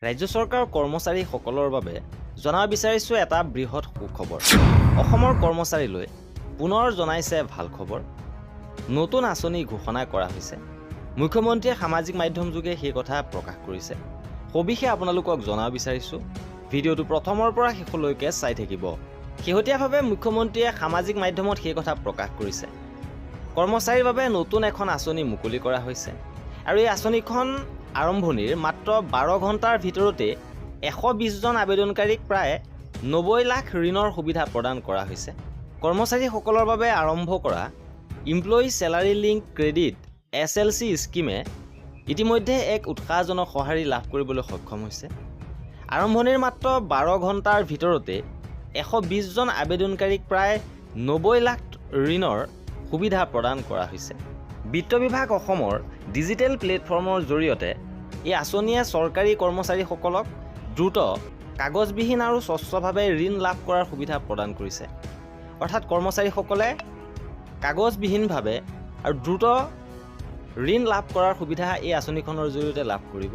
ৰাজ্য চৰকাৰৰ কৰ্মচাৰীসকলৰ বাবে জনাব বিচাৰিছোঁ এটা বৃহৎ সুখবৰ। অসমৰ কৰ্মচাৰীলৈ পুনৰ জনাইছে ভাল খবৰ। নতুন আঁচনি ঘোষণা কৰা হৈছে। মুখ্যমন্ত্ৰীয়ে সামাজিক মাধ্যম যোগে সেই কথা প্ৰকাশ কৰিছে। সবিশেষ আপোনালোকক জনাব বিচাৰিছোঁ। ভিডিঅ'টো প্ৰথমৰ পৰা শেষলৈকে চাই থাকিব। শেহতীয়াভাৱে মুখ্যমন্ত্ৰীয়ে সামাজিক মাধ্যমত সেই কথা প্ৰকাশ কৰিছে। কৰ্মচাৰীৰ বাবে নতুন এখন আঁচনি মুকলি কৰা হৈছে আৰু এই আঁচনিখন আৰম্ভণিৰ মাত্ৰ 12 ঘণ্টাৰ ভিতৰতে 120 জন আবেদনকাৰীক প্ৰায় 90 লাখ ঋণৰ সুবিধা প্ৰদান কৰা হৈছে। কৰ্মচাৰীসকলৰ বাবে আৰম্ভ কৰা employee salary link credit SLC স্কিমে ইতিমধ্যে এক উৎসাহজনক সঁহাৰি লাভ কৰিবলৈ সক্ষম হৈছে। আৰম্ভণিৰ মাত্ৰ 12 ঘণ্টাৰ ভিতৰতে 120 জন আবেদনকাৰীক প্ৰায় 90 লাখ ঋণৰ সুবিধা প্ৰদান কৰা হৈছে। বিত্ত বিভাগ অসমৰ ডিজিটেল প্লেটফৰ্মৰ জৰিয়তে এই আঁচনিয়ে চৰকাৰী কৰ্মচাৰীসকলক দ্ৰুত কাগজবিহীন আৰু স্বচ্ছভাৱে ঋণ লাভ কৰাৰ সুবিধা প্ৰদান কৰিছে। অৰ্থাৎ কৰ্মচাৰীসকলে কাগজবিহীনভাৱে আৰু দ্ৰুত ঋণ লাভ কৰাৰ সুবিধা এই আঁচনিখনৰ জৰিয়তে লাভ কৰিব।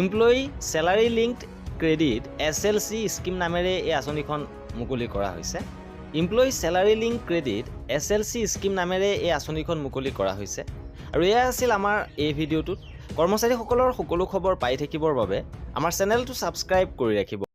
Employee salary linked credit SLC scheme নামেৰে এই আঁচনিখন মুকলি কৰা হৈছে। Employee salary link credit SLC scheme নামেৰে এই আঁচনিখন মুকলি কৰা হৈছে। আৰু এয়া আছিল আমাৰ এই ভিডিঅ'টোত। কৰ্মচাৰীসকলৰ সকলো খবৰ পাই থাকিবৰ বাবে আমাৰ চেনেলটো ছাবস্ক্ৰাইব কৰি ৰাখিব।